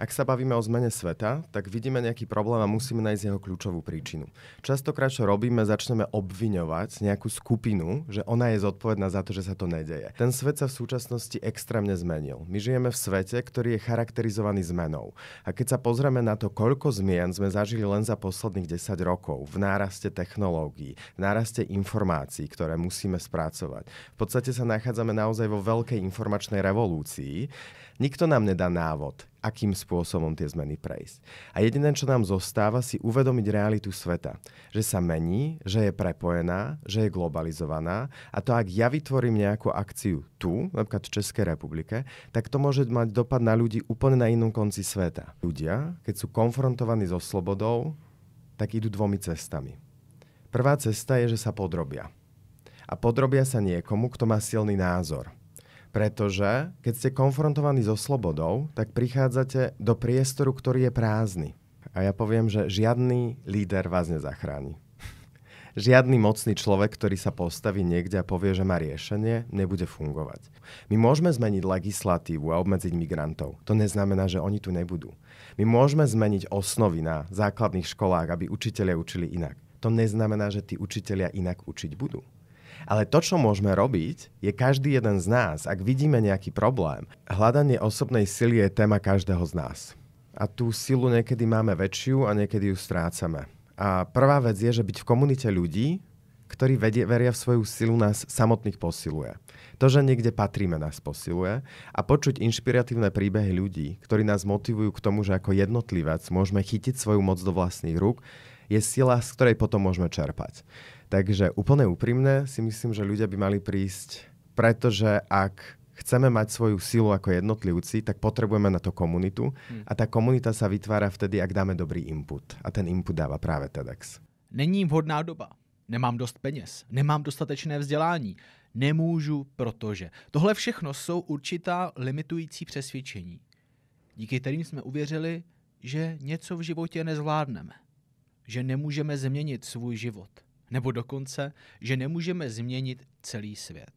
Ak sa bavíme o zmene sveta, tak vidíme nejaký problém a musíme nájsť jeho kľúčovú príčinu. Častokrát, čo robíme, začneme obviňovať nejakú skupinu, že ona je zodpovedná za to, že sa to nedeje. Ten svet sa v súčasnosti extrémne zmenil. My žijeme v svete, ktorý je charakterizovaný zmenou. A keď sa pozrieme na to, koľko zmien sme zažili len za posledných 10 rokov v náraste technológií, v náraste informácií, ktoré musíme spracovať. V podstate sa nachádzame naozaj vo veľkej informačnej revolúcii. Nikto nám nedá návod, akým spôsobom tie zmeny prejsť. A jediné, čo nám zostáva, si uvedomiť realitu sveta. Že sa mení, že je prepojená, že je globalizovaná a to, ak ja vytvorím nejakú akciu tu, napríklad v Českej republike, tak to môže mať dopad na ľudí úplne na inom konci sveta. Ľudia, keď sú konfrontovaní so slobodou, tak idú dvomi cestami. Prvá cesta je, že sa podrobia. A podrobia sa niekomu, kto má silný názor. Pretože keď ste konfrontovaní so slobodou, tak prichádzate do priestoru, ktorý je prázdny. A ja poviem, že žiadny líder vás nezachráni. Žiadny mocný človek, ktorý sa postaví niekde a povie, že má riešenie, nebude fungovať. My môžeme zmeniť legislatívu a obmedziť migrantov. To neznamená, že oni tu nebudú. My môžeme zmeniť osnovy na základných školách, aby učitelia učili inak. To neznamená, že tí učitelia inak učiť budú. Ale to, čo môžeme robiť, je každý jeden z nás, ak vidíme nejaký problém. Hľadanie osobnej sily je téma každého z nás. A tú silu niekedy máme väčšiu a niekedy ju strácame. A prvá vec je, že byť v komunite ľudí, ktorí veria v svoju silu, nás samotných posiluje. To, že niekde patríme, nás posiluje. A počuť inšpiratívne príbehy ľudí, ktorí nás motivujú k tomu, že ako jednotlivec môžeme chytiť svoju moc do vlastných rúk, je sila, z ktorej potom môžeme čerpať. Takže úplne úprimne si myslím, že ľudia by mali prísť, pretože ak chceme mať svoju silu ako jednotlivci, tak potrebujeme na to komunitu a tá komunita sa vytvára vtedy, ak dáme dobrý input. A ten input dáva práve TEDx. Není vhodná doba. Nemám dost peněz. Nemám dostatečné vzdělání. Nemůžu, protože. Tohle všechno jsou určitá limitující přesvědčení, díky kterým jsme uvěřili, že něco v životě nezvládneme. Že nemůžeme změnit svůj život. Nebo dokonce, že nemůžeme změnit celý svět.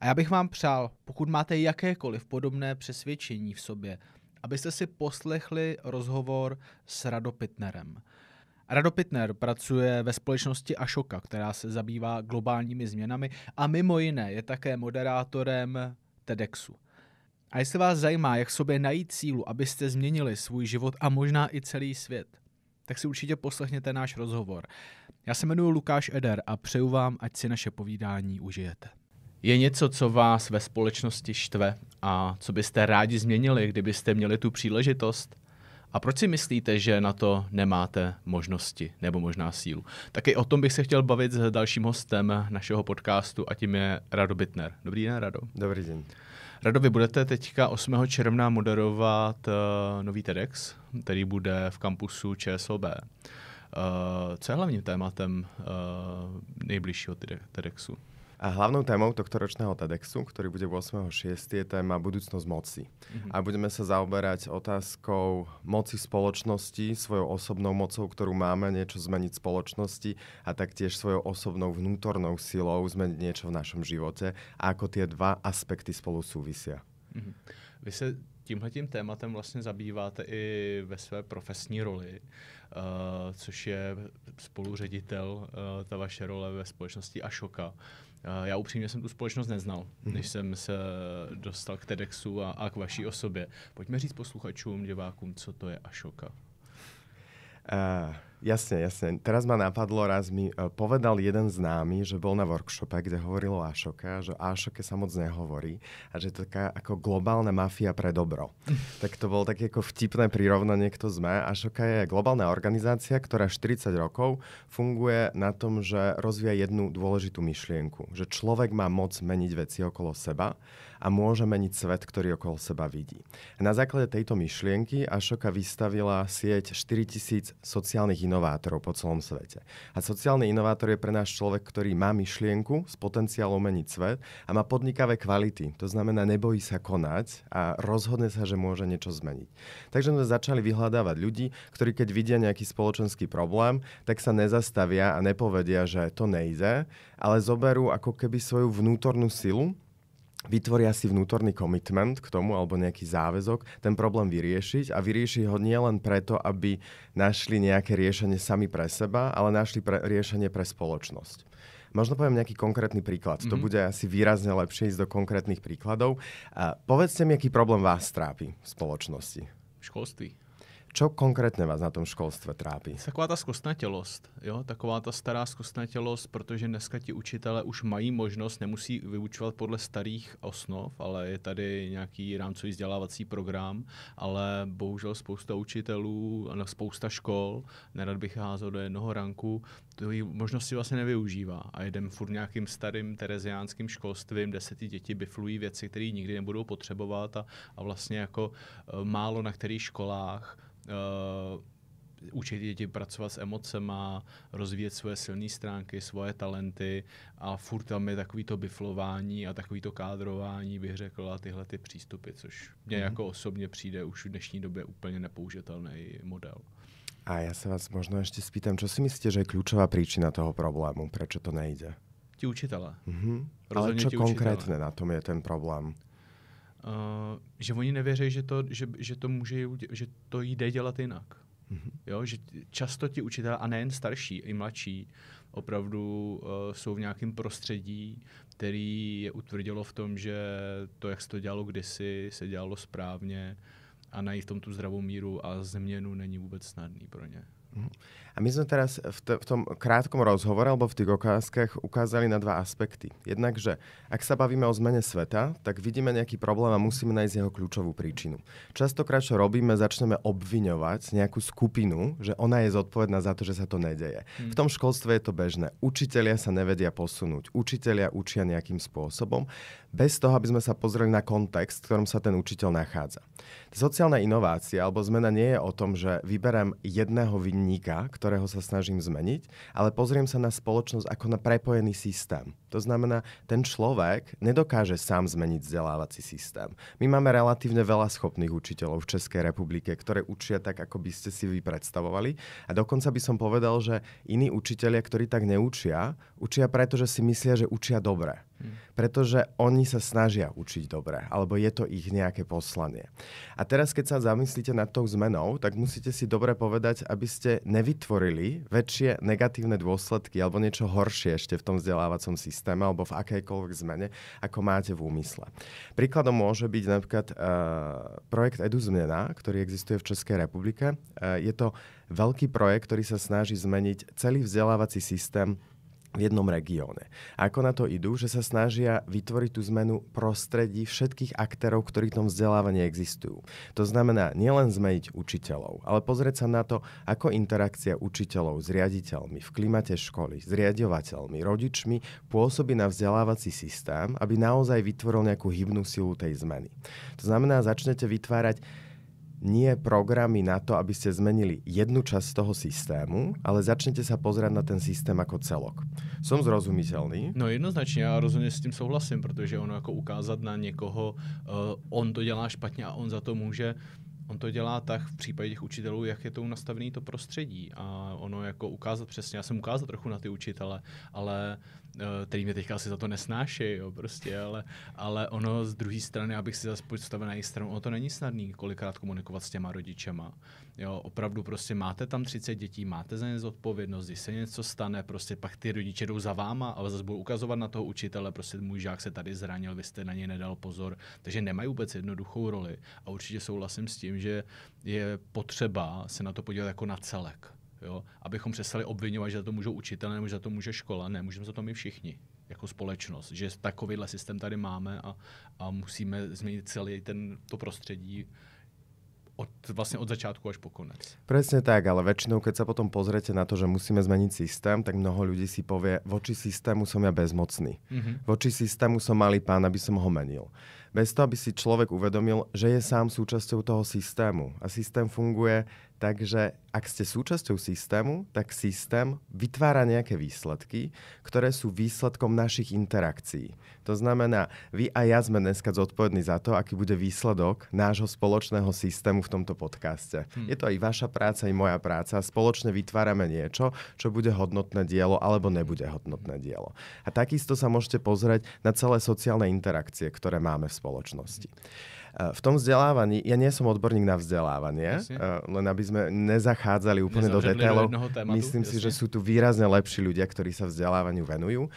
A já bych vám přál, pokud máte jakékoliv podobné přesvědčení v sobě, abyste si poslechli rozhovor s Rado Pittnerem. Rado Pittner pracuje ve společnosti Ashoka, která se zabývá globálními změnami a mimo jiné je také moderátorem TEDxu. A jestli vás zajímá, jak sobě najít sílu, abyste změnili svůj život a možná i celý svět, tak si určitě poslechněte náš rozhovor. Já se jmenuji Lukáš Eder a přeju vám, ať si naše povídání užijete. Je něco, co vás ve společnosti štve a co byste rádi změnili, kdybyste měli tu příležitost? A proč si myslíte, že na to nemáte možnosti nebo možná sílu? Taky o tom bych se chtěl bavit s dalším hostem našeho podcastu a tím je Rado Pittner. Dobrý den, Rado. Dobrý den. Rado, vy budete teďka 8. června moderovat nový TEDx, který bude v kampusu ČSOB. Co je hlavním tématem nejbližšího TEDxu? A hlavnou témou tohto ročného TEDxu, ktorý bude 8.6., je téma budúcnosť moci. A budeme sa zaoberať otázkou moci spoločnosti, svojou osobnou mocou, ktorú máme, niečo zmeniť v spoločnosti a taktiež svojou osobnou vnútornou silou zmeniť niečo v našom živote a ako tie dva aspekty spolu súvisia. Vy se tímhletím tématem vlastně zabýváte i ve své profesní roli, což je spoluředitel, ta vaše role ve společnosti Ashoka. Já upřímně jsem tu společnost neznal, než jsem se dostal k TEDxu a k vaší osobě. Pojďme říct posluchačům, divákům, co to je Ashoka. Jasne. Teraz ma napadlo, raz mi povedal jeden známy, že bol na workshope, kde hovoril o Ashoke, že o Ashoke sa moc nehovorí a že to je taká ako globálna mafia pre dobro. Tak to bol také ako vtipné prirovnanie, kto sme. Ashoka je globálna organizácia, ktorá 40 rokov funguje na tom, že rozvíja jednu dôležitú myšlienku, že človek má moc meniť veci okolo seba a môže meniť svet, ktorý okolo seba vidí. A na základe tejto myšlienky Ashoka vystavila sieť 4000 sociálnych inovátorov po celom svete. A sociálny inovátor je pre nás človek, ktorý má myšlienku s potenciálom meniť svet a má podnikavé kvality. To znamená, nebojí sa konať a rozhodne sa, že môže niečo zmeniť. Takže sme začali vyhľadávať ľudí, ktorí keď vidia nejaký spoločenský problém, tak sa nezastavia a nepovedia, že to nejde, ale zoberú ako keby svoju vnútornú silu vytvoria si vnútorný commitment k tomu alebo nejaký záväzok, ten problém vyriešiť a vyriešiť ho nielen preto, aby našli nejaké riešenie sami pre seba, ale našli riešenie pre spoločnosť. Možno poviem nejaký konkrétny príklad. To bude asi výrazne lepšie ísť do konkrétnych príkladov. Povedzte mi, aký problém vás trápi v spoločnosti. Školství. Čo konkrétne vás na tom školstve trápí? Taková ta zkostnatělost, jo? Taková ta stará zkostnatělost, protože dneska ti učitelé už mají možnost, nemusí vyučovat podle starých osnov, ale je tady nějaký rámcový vzdělávací program, ale bohužel spousta učitelů, spousta škol, nerad bych házel do jednoho ranku, to možnosti vlastně nevyužívá a jedem furt nějakým starým tereziánským školstvím, kde se ty děti biflují věci, které nikdy nebudou potřebovat a vlastně jako málo na kterých školách učit děti pracovat s emocema, rozvíjet svoje silné stránky, svoje talenty a furt tam je takový to biflování a takový to kádrování, bych řekl, a tyhle ty přístupy, což mně jako osobně přijde už v dnešní době úplně nepoužitelný model. A ja sa vás možno ešte spýtam, čo si myslíte, že je kľúčová príčina toho problému? Prečo to nejde? Ti učitelé. Ale čo konkrétne na tom je ten problém? Že oni nevěří, že to může, že to jde dělat jinak. Jo, že často ti učitelé, a nejen starší, i mladší, opravdu jsou v nějakém prostředí, který je utvrdilo v tom, že to, jak se to dělalo kdysi, se dělalo správně a najít v tom tu zdravou míru a změnu není vůbec snadný pro ně. A my sme teraz v tom krátkom rozhovore alebo v tých otázkach ukázali na dva aspekty. Jednak, že ak sa bavíme o zmene sveta, tak vidíme nejaký problém a musíme nájsť jeho kľúčovú príčinu. Častokrát, čo robíme, začneme obviňovať nejakú skupinu, že ona je zodpovedná za to, že sa to nedeje. V tom školstve je to bežné. Učitelia sa nevedia posunúť. Učitelia učia nejakým spôsobom, bez toho, aby sme sa pozreli na kontext, v ktorom sa ten učiteľ nachádza. Sociálna inovácia alebo zmena nie je o tom, že vyberám jedného vinníka, ktorého sa snažím zmeniť, ale pozriem sa na spoločnosť ako na prepojený systém. To znamená, ten človek nedokáže sám zmeniť vzdelávací systém. My máme relatívne veľa schopných učiteľov v Českej republike, ktoré učia tak, ako by ste si vy predstavovali. A dokonca by som povedal, že iní učitelia, ktorí tak neučia, učia preto, že si myslia, že učia dobre. Pretože oni sa snažia učiť dobre, alebo je to ich nejaké poslanie. A teraz, keď sa zamyslíte nad tou zmenou, tak musíte si dobre povedať, aby ste nevytvorili väčšie negatívne dôsledky alebo niečo horšie ešte v tom vzdelávacom systéme alebo v akejkoľvek zmene, ako máte v úmysle. Príkladom môže byť napríklad projekt EduZmena, ktorý existuje v Českej republike. Je to veľký projekt, ktorý sa snaží zmeniť celý vzdelávací systém v jednom regióne. A ako na to idú, že sa snažia vytvoriť tú zmenu prostredí všetkých aktérov, ktorí v tom vzdelávaní existujú. To znamená nielen zmeniť učiteľov, ale pozrieť sa na to, ako interakcia učiteľov s riaditeľmi v klimate školy, s riaďovateľmi, rodičmi pôsobí na vzdelávací systém, aby naozaj vytvoril nejakú hybnú silu tej zmeny. To znamená, začnete vytvárať nie programy na to, aby ste zmenili jednu časť toho systému, ale začnete sa pozerať na ten systém ako celok. Som zrozumiteľný? No jednoznačně, já rozhodně s tím souhlasím, protože ono jako ukázat na někoho, on to dělá špatně a on za to může, on to dělá tak v případě těch učitelů, jak je to nastavené to prostředí. A ono jako ukázat přesně, já jsem ukázal trochu na ty učitele, ale který mě teďka asi za to nesnáší, jo, prostě, ale ono z druhé strany, abych si zase postavil na jejich stranu, ono to není snadný kolikrát komunikovat s těma rodičema. Jo, opravdu prostě máte tam 30 dětí, máte za ně zodpovědnost, když se něco stane, prostě pak ty rodiče jdou za váma a zase budou ukazovat na toho učitele, prostě můj žák se tady zranil, vy jste na něj nedal pozor, takže nemají vůbec jednoduchou roli a určitě souhlasím s tím, že je potřeba se na to podívat jako na celek. Jo? Abychom přestali obvinovat, že za to můžou učitelé, nebo že za to může škola. Ne, můžeme za to my všichni, jako společnost. Že takovýhle systém tady máme a musíme změnit celé to prostředí vlastne od začiatku až po konec. Presne tak, ale väčšinou, keď sa potom pozriete na to, že musíme zmeniť systém, tak mnoho ľudí si povie, voči systému som ja bezmocný. Voči systému som malý pán, aby som ho menil. Bez toho, aby si človek uvedomil, že je sám súčasťou toho systému. A systém funguje tak, že ak ste súčasťou systému, tak systém vytvára nejaké výsledky, ktoré sú výsledkom našich interakcií. To znamená, vy a ja sme dneska zodpovední za to, aký bude výsledok nášho spoločného systému, v tomto tomto podcaste. Je to aj vaša práca, i moja práca. Spoločne vytvárame niečo, čo bude hodnotné dielo alebo nebude hodnotné dielo. A takisto sa môžete pozrieť na celé sociálne interakcie, ktoré máme v spoločnosti. V tom vzdelávaní, ja nie som odborník na vzdelávanie, len aby sme nezachádzali úplne do detailov. Myslím si, že sú tu výrazne lepší ľudia, ktorí sa vzdelávaniu venujú.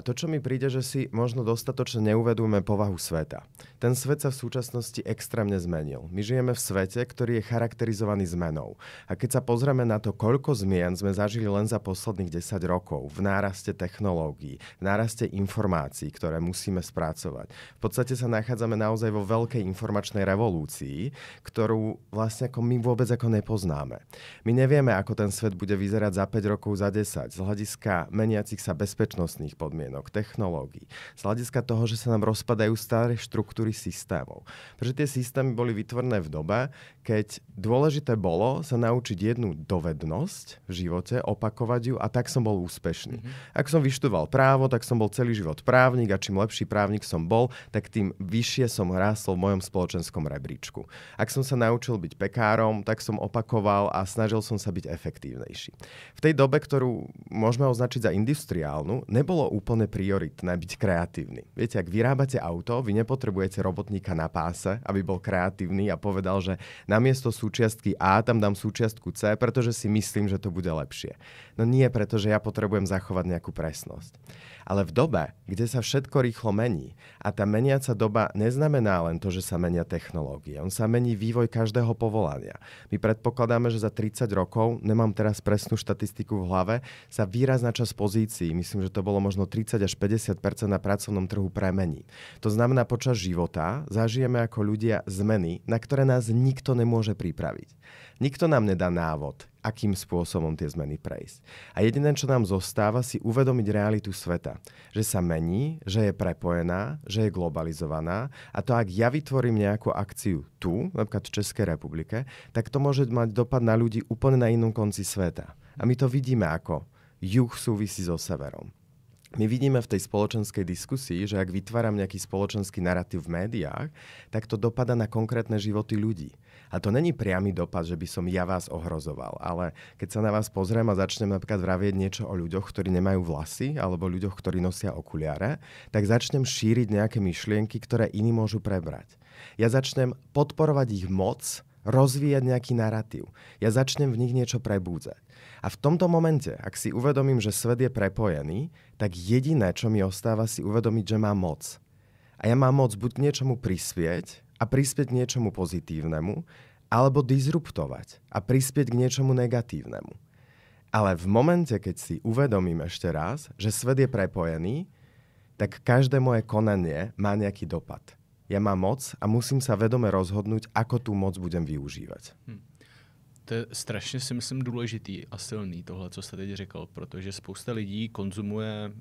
To, čo mi príde, že si možno dostatočne neuvedomujeme povahu sveta. Ten svet sa v súčasnosti extrémne zmenil. My žijeme v svete, ktorý je charakterizovaný zmenou. A keď sa pozrieme na to, koľko zmien sme zažili len za posledných 10 rokov v náraste technológií, v náraste informácií, ktoré musíme spracovať. V podstate sa nachádzame naozaj vo veľkej informačnej revolúcii, ktorú vlastne ako my vôbec ako nepoznáme. My nevieme, ako ten svet bude vyzerať za 5 rokov, za 10, z hľadiska meniacich sa bezpečnostných podmienok, technológií, z hľadiska toho, že sa nám rozpadajú staré štruktúry systémov. Pretože tie systémy boli vytvorené v dobe, keď dôležité bolo sa naučiť jednu dovednosť v živote, opakovať ju a tak som bol úspešný. Ak som vyštudoval právo, tak som bol celý život právnik a čím lepší právnik som bol, tak tým vyššie som rástol v mojom spoločenskom rebríčku. Ak som sa naučil byť pekárom, tak som opakoval a snažil som sa byť efektívnejší. V tej dobe, ktorú môžeme označiť za industriálnu, nebolo úplne prioritné byť kreatívny. Viete, ak vyrábate auto, vy nepotrebujete robotníka na páse, aby bol kreatívny a povedal, že namiesto súčiastky A tam dám súčiastku C, pretože si myslím, že to bude lepšie. No nie, pretože ja potrebujem zachovať nejakú presnosť. Ale v dobe, kde sa všetko rýchlo mení a tá meniaca doba neznamená len to, že sa menia technológie. On sa mení vývoj každého povolania. My predpokladáme, že za 30 rokov, nemám teraz presnú štatistiku v hlave, sa výrazná časť pozícií, myslím, že to bolo možno 30 až 50% na pracovnom trhu premení. To znamená, počas života zažijeme ako ľudia zmeny, na ktoré nás nikto nemôže pripraviť. Nikto nám nedá návod, akým spôsobom tie zmeny prejsť. A jediné, čo nám zostáva, si uvedomiť realitu sveta. Že sa mení, že je prepojená, že je globalizovaná a to, ak ja vytvorím nejakú akciu tu, napríklad v Českej republike, tak to môže mať dopad na ľudí úplne na inom konci sveta. A my to vidíme, ako juh súvisí so severom. My vidíme v tej spoločenskej diskusii, že ak vytváram nejaký spoločenský narratív v médiách, tak to dopada na konkrétne životy ľudí. A to není priamy dopad, že by som ja vás ohrozoval, ale keď sa na vás pozriem a začnem napríklad vravieť niečo o ľuďoch, ktorí nemajú vlasy, alebo ľuďoch, ktorí nosia okuliare, tak začnem šíriť nejaké myšlienky, ktoré iní môžu prebrať. Ja začnem podporovať ich moc, rozvíjať nejaký narratív. Ja začnem v nich niečo prebúdzať. A v tomto momente, ak si uvedomím, že svet je prepojený, tak jediné, čo mi ostáva, si uvedomiť, že mám moc. A ja mám moc buď k niečomu prispieť a prispieť k niečomu pozitívnemu, alebo disruptovať a prispieť k niečomu negatívnemu. Ale v momente, keď si uvedomím ešte raz, že svet je prepojený, tak každé moje konanie má nejaký dopad. Ja mám moc a musím sa vedome rozhodnúť, ako tú moc budem využívať. To je strašně, si myslím, důležitý a silný tohle, co jste teď řekl, protože spousta lidí konzumuje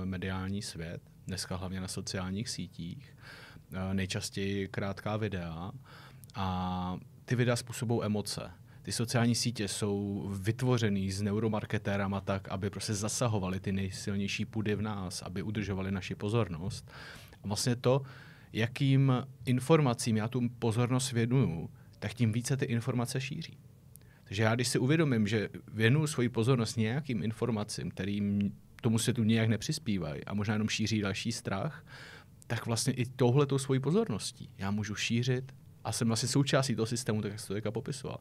mediální svět, dneska hlavně na sociálních sítích, nejčastěji krátká videa a ty videa způsobují emoce. Ty sociální sítě jsou vytvořený s neuromarketérama tak, aby prostě zasahovali ty nejsilnější pudy v nás, aby udržovali naši pozornost. A vlastně to, jakým informacím já tu pozornost věnuju, tak tím více ty informace šíří. Takže já, když si uvědomím, že věnuju svoji pozornost nějakým informacím, kterým tomu světu nějak nepřispívají a možná jenom šíří další strach, tak vlastně i touhletou svojí pozorností já můžu šířit a jsem vlastně součástí toho systému, tak jak jsi to teďka popisoval.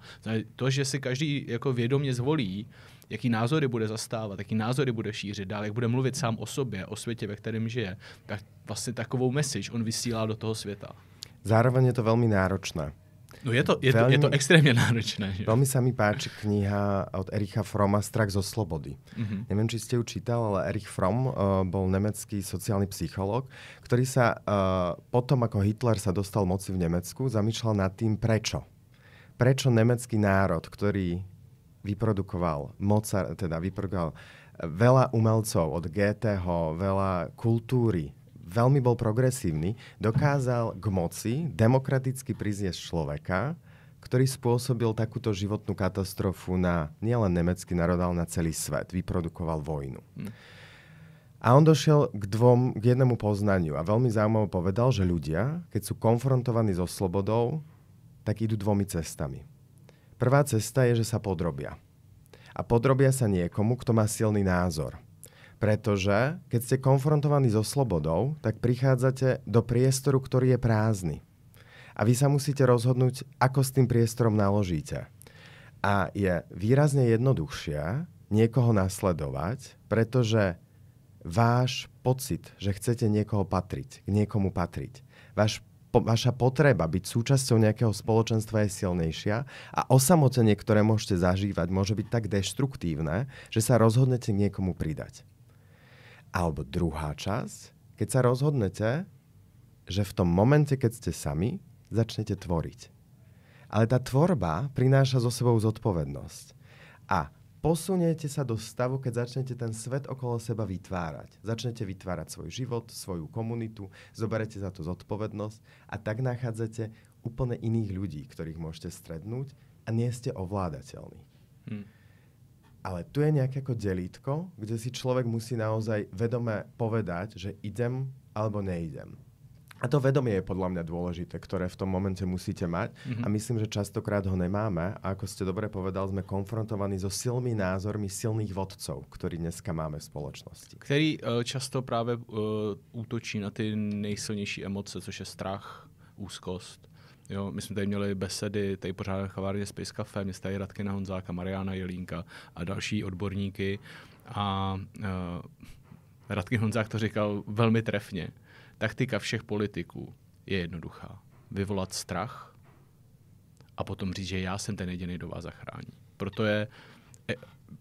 To, že si každý jako vědomě zvolí, jaký názory bude zastávat, jaký názory bude šířit dál, jak bude mluvit sám o sobě, o světě, ve kterém žije, tak vlastně takovou message on vysílá do toho světa. Zároveň je to veľmi náročné. No je to extrémne náročné. Že? Veľmi sa mi páči kniha od Ericha Fromma Strach zo slobody. Neviem, či ste ju čítal, ale Erich Fromm bol nemecký sociálny psychológ, ktorý sa potom, ako Hitler sa dostal moci v Nemecku, zamýšľal nad tým, prečo. Prečo nemecký národ, ktorý vyprodukoval veľa umelcov od Goetheho, veľa kultúry, veľmi bol progresívny, dokázal k moci demokraticky prizniesť človeka, ktorý spôsobil takúto životnú katastrofu na nielen nemecký národ, ale na celý svet. Vyprodukoval vojnu. A on došiel k jednému poznaniu a veľmi zaujímavo povedal, že ľudia, keď sú konfrontovaní so slobodou, tak idú dvomi cestami. Prvá cesta je, že sa podrobia. A podrobia sa niekomu, kto má silný názor. Pretože keď ste konfrontovaní so slobodou, tak prichádzate do priestoru, ktorý je prázdny. A vy sa musíte rozhodnúť, ako s tým priestorom naložíte. A je výrazne jednoduchšie niekoho nasledovať, pretože váš pocit, že chcete niekoho patriť, k niekomu patriť, vaša potreba byť súčasťou nejakého spoločenstva je silnejšia a osamotenie, ktoré môžete zažívať, môže byť tak deštruktívne, že sa rozhodnete k niekomu pridať. Alebo druhá časť, keď sa rozhodnete, že v tom momente, keď ste sami, začnete tvoriť. Ale tá tvorba prináša so sebou zodpovednosť. A posuniete sa do stavu, keď začnete ten svet okolo seba vytvárať. Začnete vytvárať svoj život, svoju komunitu, zoberete za to zodpovednosť a tak nachádzate úplne iných ľudí, ktorých môžete stretnúť a nie ste ovládateľní. Ale tu je nejaké ako delítko, kde si človek musí naozaj vedome povedať, že idem alebo neidem. A to vedomie je podľa mňa dôležité, ktoré v tom momente musíte mať. A myslím, že častokrát ho nemáme. A ako ste dobre povedal, sme konfrontovaní so silnými názormi silných vodcov, ktorí dneska máme v spoločnosti. Který často právě útočí na ty nejsilnější emoce, což je strach, úzkost. Jo, my jsme tady měli besedy, tady pořád chavárně Space Café, mě tady Radkina Honzáka, Mariana Jelínka a další odborníky. A Radkin Honzák to říkal velmi trefně. Taktika všech politiků je jednoduchá. Vyvolat strach a potom říct, že já jsem ten jediný, kdo vás zachrání. Proto je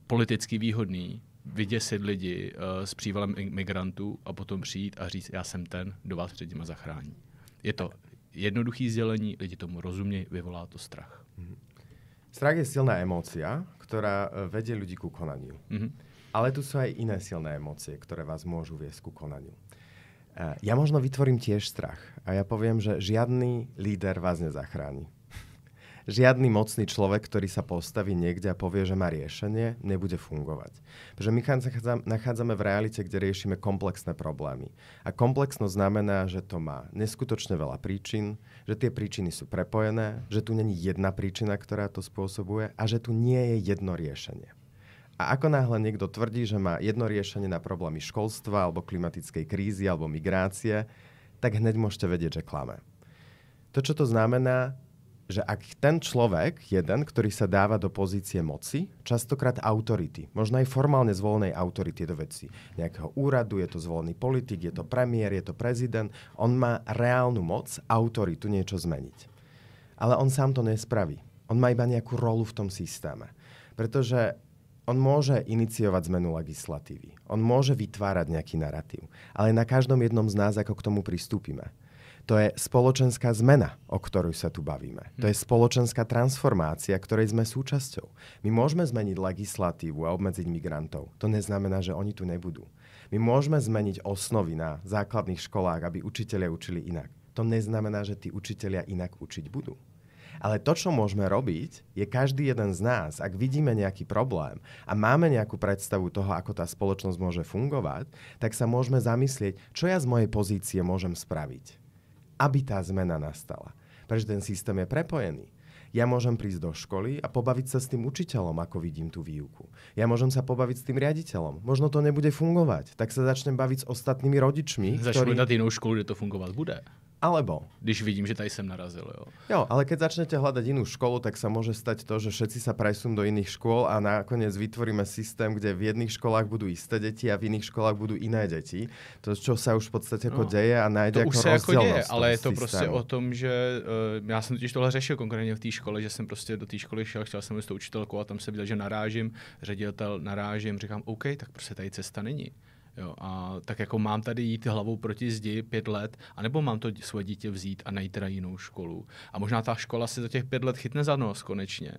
politicky výhodný vyděsit lidi s přívalem migrantů a potom přijít a říct, já jsem ten, kdo vás před nima zachrání. Je to jednoduchý sdělení, lidi tomu rozumějí, vyvolá to strach. Strach je silná emócia, ktorá vedie ľudí ku konaniu. Ale tu sú aj iné silné emócie, ktoré vás môžu viesť ku konaniu. Ja možno vytvorím tiež strach a ja poviem, že žiadny líder vás nezachráni. Žiadny mocný človek, ktorý sa postaví niekde a povie, že má riešenie, nebude fungovať. Pretože my nachádzame v realite, kde riešime komplexné problémy. A komplexnosť znamená, že to má neskutočne veľa príčin, že tie príčiny sú prepojené, že tu není jedna príčina, ktorá to spôsobuje a že tu nie je jedno riešenie. A ako náhle niekto tvrdí, že má jedno riešenie na problémy školstva alebo klimatickej krízy alebo migrácie, tak hneď môžete vedieť, že klame. To, čo to znamená, že ak ten človek, jeden, ktorý sa dáva do pozície moci, častokrát autority, možno aj formálne zvolenej autority do veci nejakého úradu, je to zvolený politik, je to premiér, je to prezident, on má reálnu moc, autoritu niečo zmeniť. Ale on sám to nespraví. On má iba nejakú rolu v tom systéme. Pretože on môže iniciovať zmenu legislatívy. On môže vytvárať nejaký narratív. Ale na každom jednom z nás, ako k tomu pristúpime. To je spoločenská zmena, o ktorej sa tu bavíme. To je spoločenská transformácia, ktorej sme súčasťou. My môžeme zmeniť legislatívu a obmedziť migrantov. To neznamená, že oni tu nebudú. My môžeme zmeniť osnovy na základných školách, aby učitelia učili inak. To neznamená, že tí učitelia inak učiť budú. Ale to, čo môžeme robiť, je každý jeden z nás, ak vidíme nejaký problém a máme nejakú predstavu toho, ako tá spoločnosť môže fungovať, tak sa môžeme zamyslieť, čo ja z mojej pozície môžem spraviť, aby tá zmena nastala. Pretože ten systém je prepojený. Ja môžem prísť do školy a pobaviť sa s tým učiteľom, ako vidím tú výuku. Ja môžem sa pobaviť s tým riaditeľom. Možno to nebude fungovať. Tak sa začnem baviť s ostatnými rodičmi, Začnu hľadať inú školu, kde to fungovať bude. Alebo když vidím, že tady sem narazil, jo. Jo, ale keď začnete hľadať inú školu, tak sa môže stať to, že všetci sa presunú do iných škôl a nakoniec vytvoríme systém, kde v jedných školách budú isté deti a v iných školách budú iné deti. To, čo sa už v podstate ako deje a nájde ako rozdielnosť. To už sa ale je to prostě o tom, že já jsem totiž tohle řešil konkrétně v té škole, že jsem prostě do té školy šel, chtěl jsem jít s tou učitelkou a tam se viděl, že narážím, ředitel narážím, říkám, OK, tak prostě tady cesta není. Jo, a tak jako mám tady jít hlavou proti zdi 5 let, anebo mám to svoje dítě vzít a najít teda jinou školu. A možná ta škola si za těch 5 let chytne za nos konečně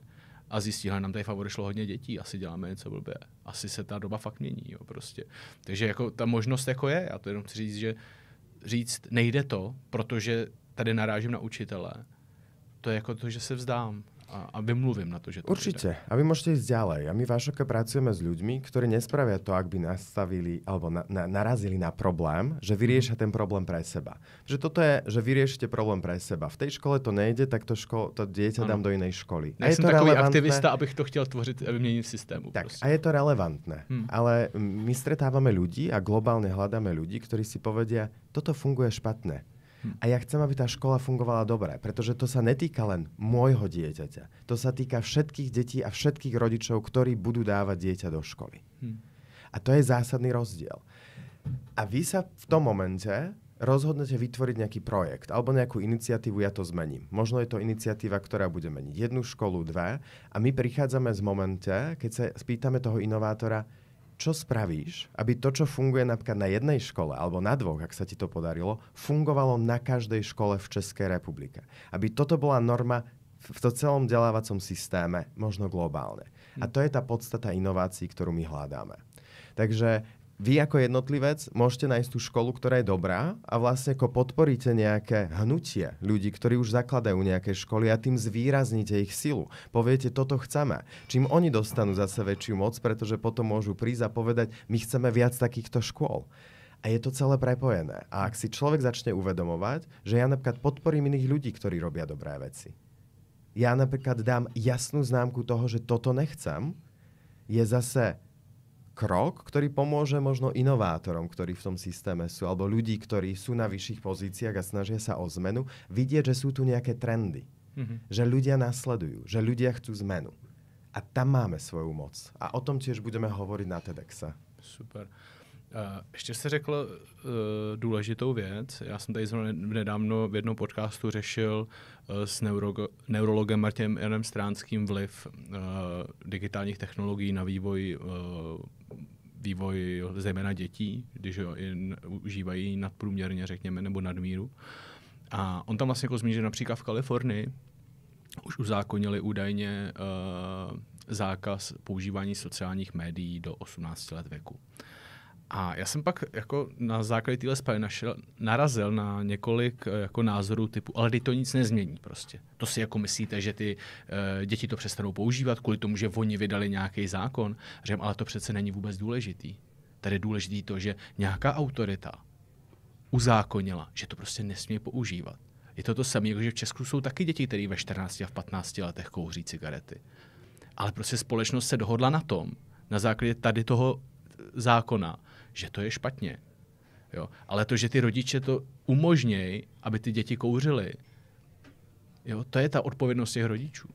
a zjistí, že nám tady favorit šlo hodně dětí, asi děláme něco blbě. Asi se ta doba fakt mění, jo, prostě. Takže jako ta možnost jako je, já to jenom chci říct, že říct nejde to, protože tady narážím na učitele. To je jako to, že se vzdám. a vymluvím na to, že to Určite. A vy môžete ísť ďalej. A my v Ashoke pracujeme s ľuďmi, ktorí nespravia to, ak by nastavili alebo narazili na problém, že vyriešia ten problém pre seba. Že toto je, že vyriešite problém pre seba. V tej škole to nejde, tak to dieťa dám do inej školy. Ja som takový aktivista, abych to chtěl tvořit a vyměnit v systému. Tak, a je to relevantné. Ale my stretávame ľudí a globálne hľadáme ľudí, ktorí si povedia, toto funguje špatne. A ja chcem, aby tá škola fungovala dobre, pretože to sa netýka len môjho dieťaťa. To sa týka všetkých detí a všetkých rodičov, ktorí budú dávať dieťa do školy. A to je zásadný rozdiel. A vy sa v tom momente rozhodnete vytvoriť nejaký projekt alebo nejakú iniciatívu, ja to zmením. Možno je to iniciatíva, ktorá bude meniť jednu školu, dve, a my prichádzame z momente, keď sa spýtame toho inovátora, čo spravíš, aby to, čo funguje napríklad na jednej škole alebo na dvoch, ak sa ti to podarilo, fungovalo na každej škole v Českej republike. Aby toto bola norma v celom vzdelávacom systéme, možno globálne. A to je tá podstata inovácií, ktorú my hľadáme. Takže vy ako jednotlivec môžete nájsť tú školu, ktorá je dobrá, a vlastne ako podporíte nejaké hnutie ľudí, ktorí už zakladajú nejaké školy, a tým zvýraznite ich silu. Poviete, toto chceme. Čím oni dostanú zase väčšiu moc, pretože potom môžu prísť a povedať, my chceme viac takýchto škôl. A je to celé prepojené. A ak si človek začne uvedomovať, že ja napríklad podporím iných ľudí, ktorí robia dobré veci. Ja napríklad dám jasnú známku toho, že toto nechcem, je zase krok, ktorý pomôže možno inovátorom, ktorí v tom systéme sú, alebo ľudí, ktorí sú na vyšších pozíciách a snažia sa o zmenu, vidieť, že sú tu nejaké trendy. Že ľudia nasledujú, že ľudia chcú zmenu. A tam máme svoju moc. A o tom tiež budeme hovoriť na TEDxe. Super. Ještě jste řekl důležitou věc. Já jsem tady nedávno v jednom podcastu řešil s neurologem Martinem Janem Stránským vliv digitálních technologií na vývoj zejména dětí, když ho užívají nadprůměrně, řekněme, nebo nadmíru. A on tam vlastně jako zmínil, že například v Kalifornii už uzákonili údajně zákaz používání sociálních médií do 18 let věku. A já jsem pak jako na základě téhle zprávy narazil na několik jako názorů typu, ale teď to nic nezmění prostě. To si jako myslíte, že ty děti to přestanou používat kvůli tomu, že oni vydali nějaký zákon. Říkám, ale to přece není vůbec důležitý. Tady je důležitý to, že nějaká autorita uzákonila, že to prostě nesmí používat. Je to samé, jako že v Česku jsou taky děti, které ve 14 a v 15 letech kouří cigarety. Ale prostě společnost se dohodla na tom, na základě tady toho zákona, že to je špatně. Jo? Ale to, že ty rodiče to umožnějí, aby ty děti kouřily, jo? To je ta odpovědnost těch rodičů.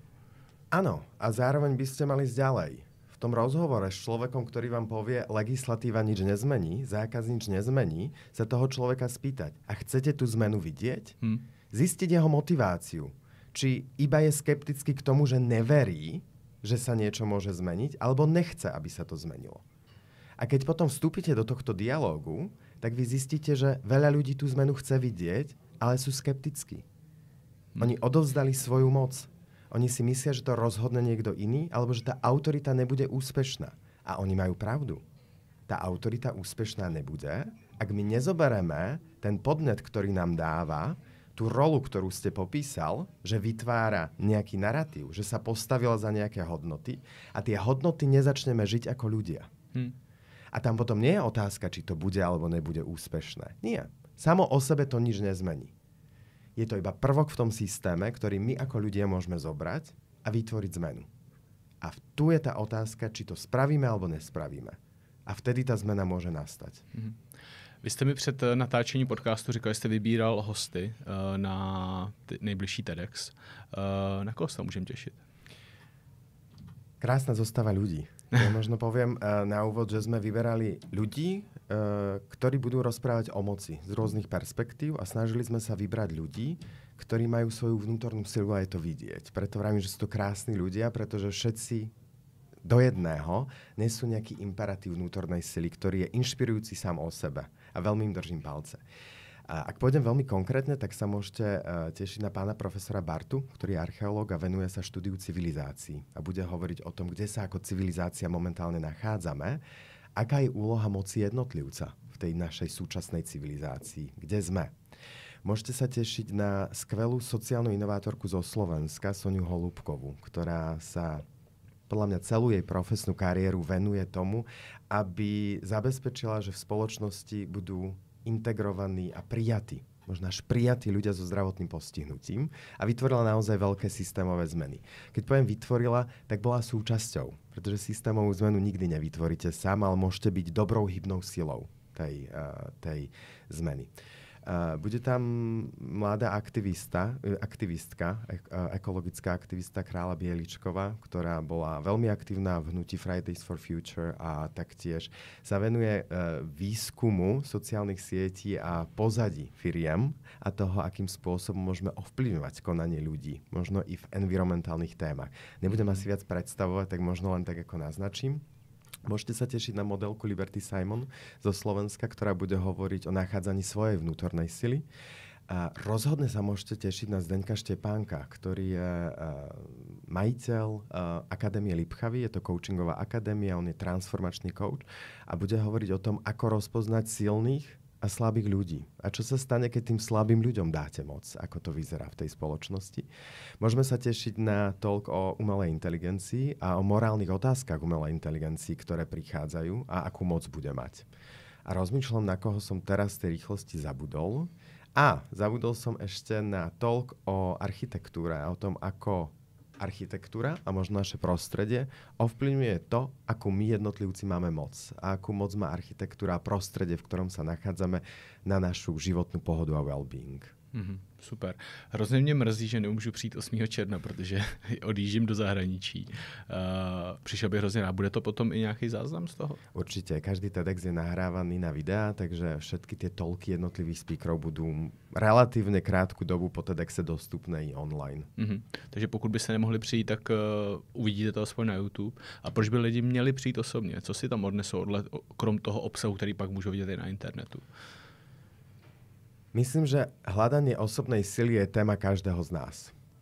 Áno, a zároveň by ste mali ísť ďalej. V tom rozhovore s človekom, ktorý vám povie, legislatíva nič nezmení, zákaz nič nezmení, sa toho človeka spýtať, a chcete tú zmenu vidieť? Zistiť jeho motiváciu. Či iba je skeptický k tomu, že neverí, že sa niečo môže zmeniť, alebo nechce, aby sa to zmenilo. A keď potom vstúpite do tohto dialógu, tak vy zistíte, že veľa ľudí tú zmenu chce vidieť, ale sú skeptickí. Oni odovzdali svoju moc. Oni si myslia, že to rozhodne niekto iný, alebo že tá autorita nebude úspešná. A oni majú pravdu. Tá autorita úspešná nebude, ak my nezobereme ten podnet, ktorý nám dáva, tú rolu, ktorú ste popísal, že vytvára nejaký naratív, že sa postavila za nejaké hodnoty, a tie hodnoty nezačneme žiť ako ľudia. A tam potom nie je otázka, či to bude alebo nebude úspešné. Nie. Samo o sebe to nič nezmení. Je to iba prvok v tom systéme, ktorý my ako ľudia môžeme zobrať a vytvoriť zmenu. A tu je tá otázka, či to spravíme alebo nespravíme. A vtedy tá zmena môže nastať. Vy jste mi před natáčením podcastu říkal, že jste vybíral hosty na nejbližší TEDx. Na koho sa môžem tešiť? Krásna zostava ľudí. Ja možno poviem na úvod, že sme vyberali ľudí, ktorí budú rozprávať o moci z rôznych perspektív, a snažili sme sa vybrať ľudí, ktorí majú svoju vnútornú silu a je to vidieť. Preto vravím, že sú to krásni ľudia, pretože všetci do jedného nesú nejaký imperatív vnútornej sily, ktorý je inšpirujúci sám o sebe. A veľmi im držím palce. A ak pôjdem veľmi konkrétne, tak sa môžete tešiť na pána profesora Bartu, ktorý je archeológ a venuje sa štúdiu civilizácií. A bude hovoriť o tom, kde sa ako civilizácia momentálne nachádzame, aká je úloha moci jednotlivca v tej našej súčasnej civilizácii, kde sme. Môžete sa tešiť na skvelú sociálnu inovátorku zo Slovenska, Soniu Holubkovú, ktorá sa podľa mňa celú jej profesnú kariéru venuje tomu, aby zabezpečila, že v spoločnosti budú integrovaní a prijatí, možno až prijatí ľudia so zdravotným postihnutím a vytvorila naozaj veľké systémové zmeny. Keď poviem vytvorila, tak bola súčasťou, pretože systémovú zmenu nikdy nevytvoríte sám, ale môžete byť dobrou hybnou silou tej zmeny. Bude tam mladá aktivistka, ekologická aktivistka Kráľa Bieličková, ktorá bola veľmi aktívna v hnutí Fridays for Future a taktiež sa venuje výskumu sociálnych sietí a pozadí firiem a toho, akým spôsobom môžeme ovplyvňovať konanie ľudí, možno i v environmentálnych témach. Nebudem asi viac predstavovať, tak možno len tak, ako naznačím. Môžete sa tešiť na modelku Liberty Simon zo Slovenska, ktorá bude hovoriť o nachádzaní svojej vnútornej sily. A rozhodne sa môžete tešiť na Zdeňka Štepánka, ktorý je majiteľ Akadémie Lipchavy. Je to coachingová akadémia, on je transformačný coach a bude hovoriť o tom, ako rozpoznať silných a slabých ľudí. A čo sa stane, keď tým slabým ľuďom dáte moc, ako to vyzerá v tej spoločnosti. Môžeme sa tešiť na talk o umelej inteligencii a o morálnych otázkach umelej inteligencii, ktoré prichádzajú a akú moc bude mať. A rozmýšľam, na koho som teraz v tej rýchlosti zabudol. A zabudol som ešte na talk o architektúre a o tom, ako architektúra a možno naše prostredie ovplyvňuje to, akú my jednotlivci máme moc a akú moc má architektúra a prostredie, v ktorom sa nachádzame na našu životnú pohodu a well-being. Super. Hrozně mě mrzí, že nemůžu přijít 8. června, protože odjíždím do zahraničí. Přišel bych hrozně rád. Bude to potom i nějaký záznam z toho? Určite. Každý TEDx je nahrávaný na videa, takže všetky tie talky jednotlivých speakerov budú relatívne krátku dobu po TEDxe dostupné i online. Takže pokud by se nemohli přijít, tak uvidíte to aspoň na YouTube. A proč by lidi měli přijít osobně? Co si tam odnesou, krom toho obsahu, který pak můžou vidět i na internetu? Myslím, že hľadanie osobnej sily je téma každého z nás.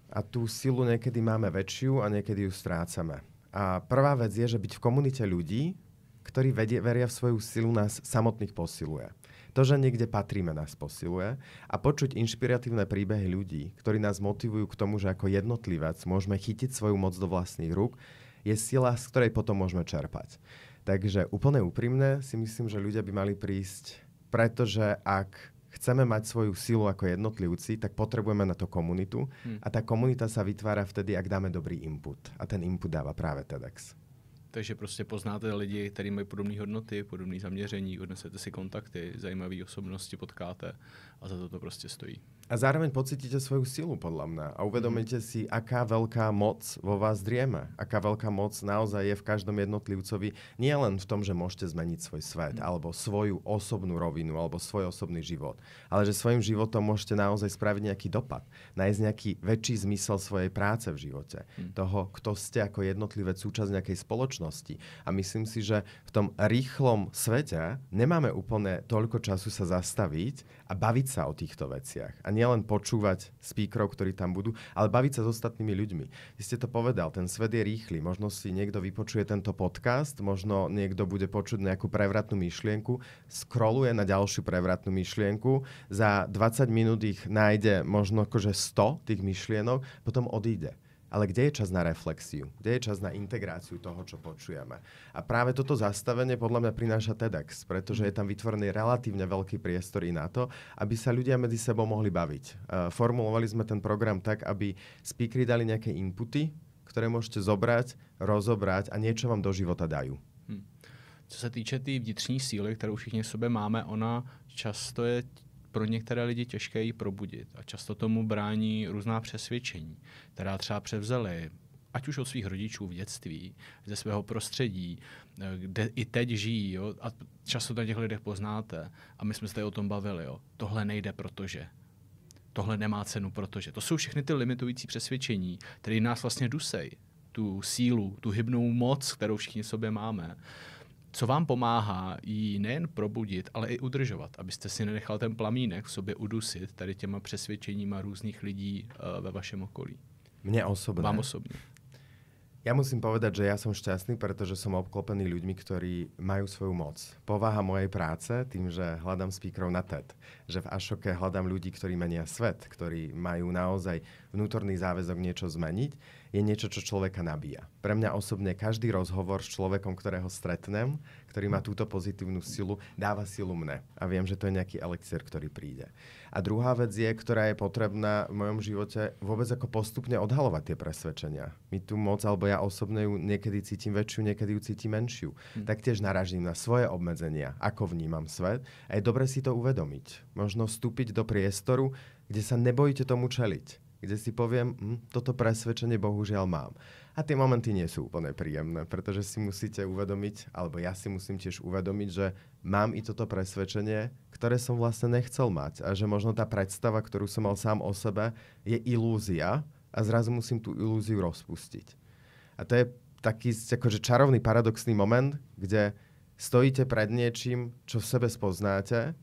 A tú silu niekedy máme väčšiu a niekedy ju strácame. A prvá vec je, že byť v komunite ľudí, ktorí veria v svoju silu, nás samotných posiluje. To, že niekde patríme, nás posiluje. A počuť inšpiratívne príbehy ľudí, ktorí nás motivujú k tomu, že ako jednotlivec môžeme chytiť svoju moc do vlastných rúk, je sila, z ktorej potom môžeme čerpať. Takže úplne úprimne si myslím, že ľudia by mali prísť, pretože ak chceme mať svoju silu ako jednotlivci, tak potrebujeme na to komunitu. A tá komunita sa vytvára vtedy, ak dáme dobrý input. A ten input dáva práve TEDx. Takže prostě poznáte lidi, kteří mají podobné hodnoty, podobné zaměření, odnesete si kontakty, zajímavé osobnosti potkáte a za to prostě stojí. A zároveň pocítite svoju silu, podľa mňa. A uvedomíte si, aká veľká moc vo vás drieme. Aká veľká moc naozaj je v každom jednotlivcovi. Nie len v tom, že môžete zmeniť svoj svet, alebo svoju osobnú rovinu, alebo svoj osobný život. Ale že svojim životom môžete naozaj spraviť nejaký dopad. Nájsť nejaký väčší zmysel svojej práce v živote. Toho, kto ste ako jednotlivec súčasť nejakej spoločnosti. A myslím si, že v tom rýchlom svete nemáme úplne toľko času sa zastaviť a baviť sa o týchto veciach. A nielen počúvať speakerov, ktorí tam budú, ale baviť sa s ostatnými ľuďmi. Vy ste to povedal, ten svet je rýchly. Možno si niekto vypočuje tento podcast, možno niekto bude počuť nejakú prevratnú myšlienku, scrolluje na ďalšiu prevratnú myšlienku, za 20 minút ich nájde možno akože 100 tých myšlienok, potom odíde. Ale kde je čas na reflexiu? Kde je čas na integráciu toho, čo počujeme? A práve toto zastavenie podľa mňa prináša TEDx, pretože je tam vytvorený relatívne veľký priestor i na to, aby sa ľudia medzi sebou mohli baviť. Formulovali sme ten program tak, aby speakery dali nejaké inputy, ktoré môžete zobrať, rozobrať a niečo vám do života dajú. Co se týče té vnitřní síly, kterou všichni v sobě máme, ona často je pro některé lidi těžké ji probudit a často tomu brání různá přesvědčení, která třeba převzali, ať už od svých rodičů v dětství, ze svého prostředí, kde i teď žijí, jo, a často na těch lidech poznáte. A my jsme se tady o tom bavili, jo. Tohle nejde, protože. Tohle nemá cenu, protože. To jsou všechny ty limitující přesvědčení, které nás vlastně dusej. Tu sílu, tu hybnou moc, kterou všichni v sobě máme. Co vám pomáhá ji nejen probudit, ale i udržovat, abyste si nenechal ten plamínek v sobě udusit tady těma přesvědčeníma různých lidí ve vašem okolí? Mne osobne. Vám osobně. Ja musím povedať, že ja som šťastný, pretože som obklopený ľuďmi, ktorí majú svoju moc. Povaha mojej práce, tým, že hľadám speakerov na TED, že v Ashoke hľadám ľudí, ktorí menia svet, ktorí majú naozaj vnútorný záväzok niečo zmeniť, je niečo, čo človeka nabíja. Pre mňa osobne každý rozhovor s človekom, ktorého stretnem, ktorý má túto pozitívnu silu, dáva silu mne. A viem, že to je nejaký elixír, ktorý príde. A druhá vec je, ktorá je potrebná v mojom živote, vôbec ako postupne odhalovať tie presvedčenia. My tu moc, alebo ja osobne ju niekedy cítim väčšiu, niekedy ju cítim menšiu. Taktiež narážim na svoje obmedzenia, ako vnímam svet. A je dobre si to uvedomiť. Možno vstúpiť do priestoru, kde sa nebojíte tomu čeliť. Kde si poviem, toto presvedčenie bohužiaľ mám. A tie momenty nie sú úplne príjemné, pretože si musíte uvedomiť, alebo ja si musím tiež uvedomiť, že mám i toto presvedčenie, ktoré som vlastne nechcel mať. A že možno tá predstava, ktorú som mal sám o sebe, je ilúzia a zrazu musím tú ilúziu rozpustiť. A to je taký akože čarovný, paradoxný moment, kde stojíte pred niečím, čo v sebe spoznáte,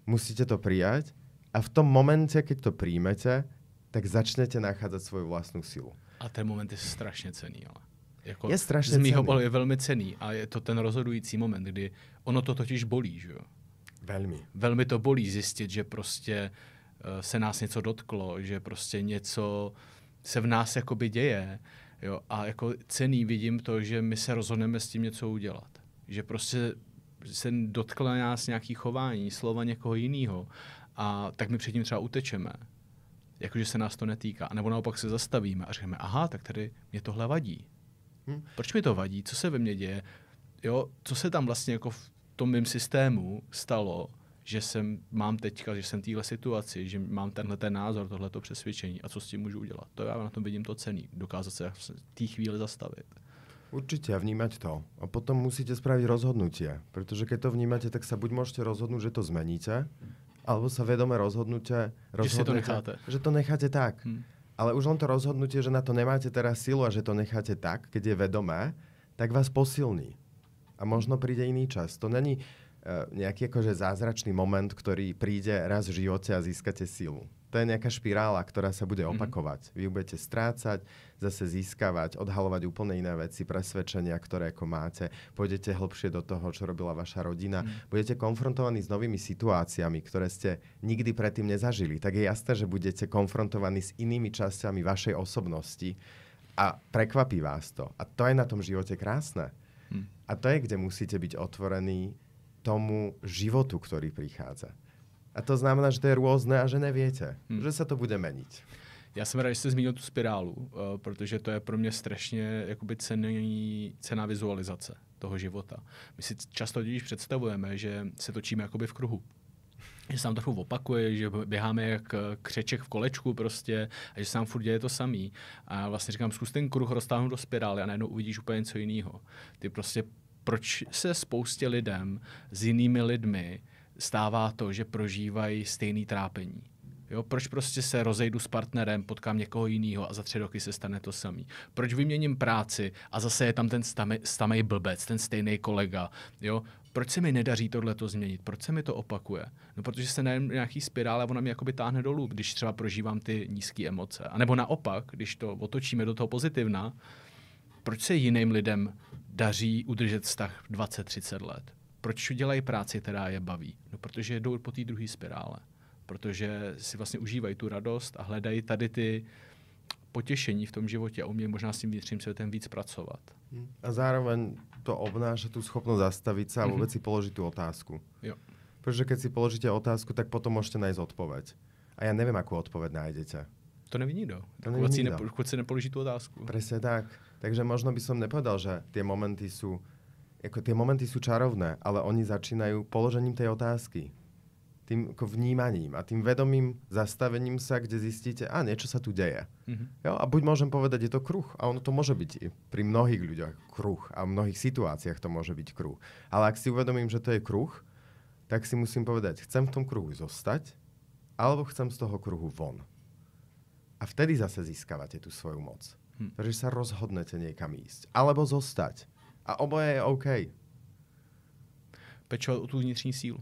musíte to prijať a v tom momente, keď to príjmete, tak začnete nachádzať svoju vlastnú silu. A ten moment je strašně cenný, ale. Jako je strašně z mýho cenný. pohledu je velmi cenný a je to ten rozhodující moment, kdy ono to totiž bolí, že jo? Veľmi. Velmi to bolí zjistit, že prostě se nás něco dotklo, že prostě něco se v nás jakoby děje, jo? A jako cenný vidím to, že my se rozhodneme s tím něco udělat. Že prostě se dotklo na nás nějaký chování, slova někoho jiného a tak my před tím třeba utečeme. Jakože se nás to netýká. A nebo naopak se zastavíme a řekneme, aha, tak tady mě tohle vadí. Proč mi to vadí? Co se ve mně děje? Jo, co se tam vlastně jako v tom mém systému stalo, že mám teďka, že jsem v téhle situaci, že mám tenhle ten názor, tohleto přesvědčení a co s tím můžu udělat. To já na tom vidím to cenný. Dokázat se v té chvíli zastavit. Určite, a vnímať to. A potom musíte spraviť rozhodnutie. Pretože keď to vnímate, tak sa buď môžete rozhodnúť, že to zmeníte, alebo sa vedome rozhodnúte, že si to necháte. Že to necháte tak. Ale už len to rozhodnutie, že na to nemáte teraz silu a že to necháte tak, keď je vedomé, tak vás posilní. A možno príde iný čas. To není nejaký akože zázračný moment, ktorý príde raz v živote a získate silu. To je nejaká špirála, ktorá sa bude opakovať. Vy budete strácať, zase získavať, odhalovať úplne iné veci, presvedčenia, ktoré ako máte. Pôjdete hlbšie do toho, čo robila vaša rodina. Budete konfrontovaní s novými situáciami, ktoré ste nikdy predtým nezažili. Tak je jasné, že budete konfrontovaní s inými časťami vašej osobnosti a prekvapí vás to. A to je na tom živote krásne. A to je, kde musíte byť otvorení tomu životu, ktorý prichádza. A to znamená, že to je rôzne a že neviete, že sa to bude meniť. Já jsem rád, že jste zmínil tu spirálu, protože to je pro mě strašně jakoby cenná vizualizace toho života. My si často totiž představujeme, že se točíme jakoby v kruhu. Že se nám to furt opakuje, že běháme jak křeček v kolečku prostě a že se nám furt děje to samý. A vlastně říkám, zkus ten kruh roztáhnout do spirály a najednou uvidíš úplně něco jiného. Ty prostě, proč se spoustě lidem s jinými lidmi stává to, že prožívají stejný trápení. Jo, proč prostě se rozejdu s partnerem, potkám někoho jiného a za 3 roky se stane to samý? Proč vyměním práci a zase je tam ten stamej blbec, ten stejný kolega? Jo? Proč se mi nedaří tohleto změnit? Proč se mi to opakuje? No, protože se najím nějaký spirále a ona mě jakoby táhne dolů, když třeba prožívám ty nízké emoce. A nebo naopak, když to otočíme do toho pozitivna, proč se jiným lidem daří udržet vztah 20-30 let? Proč dělají práci, která je baví? No, protože jdou po té druhé spirále. Protože si vlastně užívají tu radost a hledají tady ty potěšení v tom životě a umějí možná s tím vnitřním světem víc pracovat. A zároveň to obnáša tú schopnosť zastaviť sa a vôbec si položiť tú otázku. Jo. Pretože keď si položíte otázku, tak potom môžete nájsť odpoveď. A ja neviem, akú odpoveď nájdete. To neví nikdo. Pokud si nepoloží tú otázku. Presne tak. Takže možno by som nepovedal, že tie momenty sú čarovné, ale oni začínajú položením tej otázky. Tým ako vnímaním a tým vedomým zastavením sa, kde zistíte, niečo sa tu deje. Jo? A buď môžem povedať, je to kruh. A ono to môže byť i pri mnohých ľuďoch kruh. A v mnohých situáciách to môže byť kruh. Ale ak si uvedomím, že to je kruh, tak si musím povedať, chcem v tom kruhu zostať, alebo chcem z toho kruhu von. A vtedy zase získavate tú svoju moc. Takže sa rozhodnete niekam ísť. Alebo zostať. A oboje je OK. Pečovat o tu vnitřní sílu.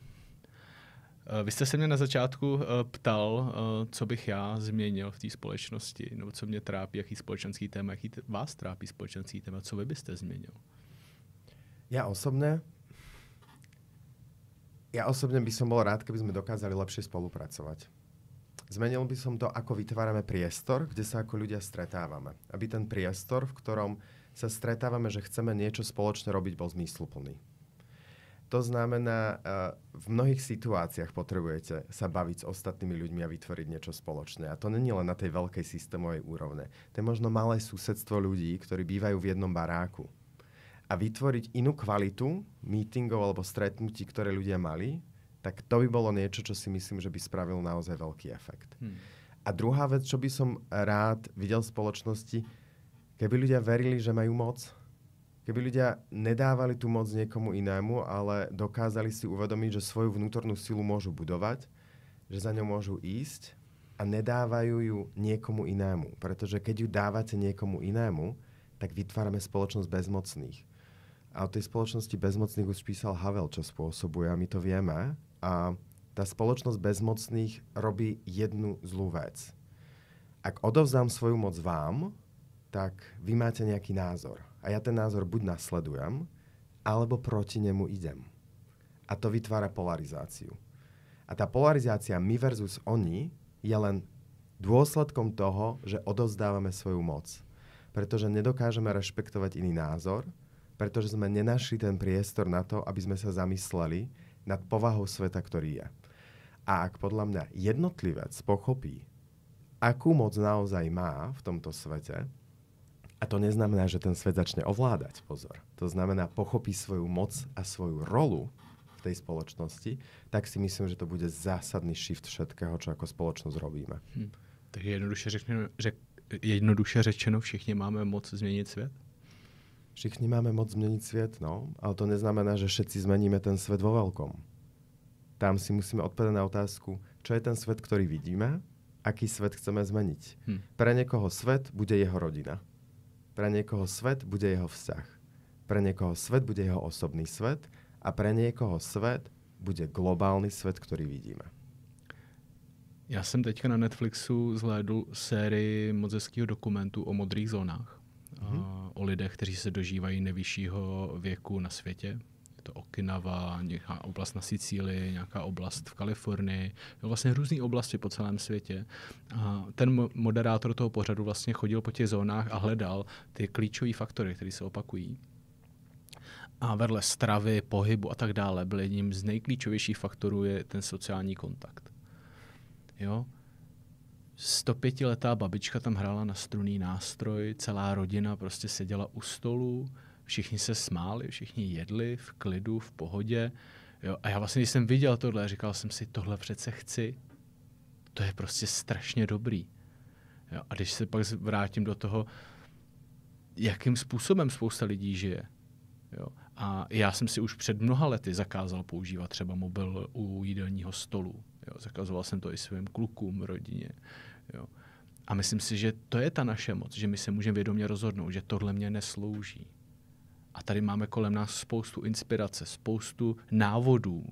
Vy jste se mě na začátku ptal, co bych já změnil v té společnosti, nebo co mě trápí, jaký společenský téma, jaký vás trápí společenský téma, co vy byste změnil? Ja osobne by som bol rád, keby sme dokázali lepšie spolupracovať. Zmenil by som to, ako vytvárame priestor, kde sa ako ľudia stretávame. Aby ten priestor, v ktorom sa stretávame, že chceme niečo spoločne robiť, bol zmysluplný. To znamená, v mnohých situáciách potrebujete sa baviť s ostatnými ľuďmi a vytvoriť niečo spoločné. A to není len na tej veľkej systémovej úrovne. To je možno malé susedstvo ľudí, ktorí bývajú v jednom baráku. A vytvoriť inú kvalitu meetingov alebo stretnutí, ktoré ľudia mali, tak to by bolo niečo, čo si myslím, že by spravilo naozaj veľký efekt. A druhá vec, čo by som rád videl v spoločnosti, keby ľudia verili, že majú moc. Keby ľudia nedávali tú moc niekomu inému, ale dokázali si uvedomiť, že svoju vnútornú silu môžu budovať, že za ňou môžu ísť a nedávajú ju niekomu inému. Pretože keď ju dávate niekomu inému, tak vytvárame spoločnosť bezmocných. A o tej spoločnosti bezmocných už písal Havel, čo spôsobuje, a my to vieme. A tá spoločnosť bezmocných robí jednu zlú vec. Ak odovzdám svoju moc vám, tak vy máte nejaký názor. A ja ten názor buď nasledujem, alebo proti nemu idem. A to vytvára polarizáciu. A tá polarizácia my versus oni je len dôsledkom toho, že odovzdávame svoju moc. Pretože nedokážeme rešpektovať iný názor, pretože sme nenašli ten priestor na to, aby sme sa zamysleli nad povahou sveta, ktorý je. A ak podľa mňa jednotlivec pochopí, akú moc naozaj má v tomto svete, a to neznamená, že ten svet začne ovládať, pozor. To znamená, pochopí svoju moc a svoju rolu v tej spoločnosti, tak si myslím, že to bude zásadný shift všetkého, čo ako spoločnosť robíme. Tak jednoduše řečeno, všichni máme moc změnit svět? Všichni máme moc zmeniť svet, no, ale to neznamená, že všetci zmeníme ten svet vo veľkom. Tam si musíme odpovedať na otázku, čo je ten svet, ktorý vidíme, aký svet chceme zmeniť. Pre niekoho svet bude jeho rodina. Pre niekoho svet bude jeho vzťah. Pre niekoho svet bude jeho osobný svet a pre niekoho svet bude globálny svet, ktorý vidíme. Já jsem teďka na Netflixu zhlédl sérii moc hezkýho dokumentu o modrých zónách. O lidech, kteří se dožívají nejvyššího věku na světě. Je to Okinawa, nějaká oblast na Sicílii, nějaká oblast v Kalifornii. Vlastně různé oblasti po celém světě. A ten moderátor toho pořadu vlastně chodil po těch zónách a hledal ty klíčové faktory, které se opakují. A vedle stravy, pohybu a tak dále byl jedním z nejklíčovějších faktorů je ten sociální kontakt. Jo? 105letá babička tam hrála na strunný nástroj, celá rodina prostě seděla u stolu, všichni se smáli, všichni jedli v klidu, v pohodě. Jo? A já vlastně, když jsem viděl tohle, říkal jsem si, tohle přece chci. To je prostě strašně dobrý. Jo? A když se pak vrátím do toho, jakým způsobem spousta lidí žije. Jo? A já jsem si už před mnoha lety zakázal používat třeba mobil u jídelního stolu. Jo? Zakazoval jsem to i svým klukům v rodině. Jo? A myslím si, že to je ta naše moc, že my se můžeme vědomě rozhodnout, že tohle mě neslouží. A tady máme kolem nás spoustu inspirace, spoustu návodů,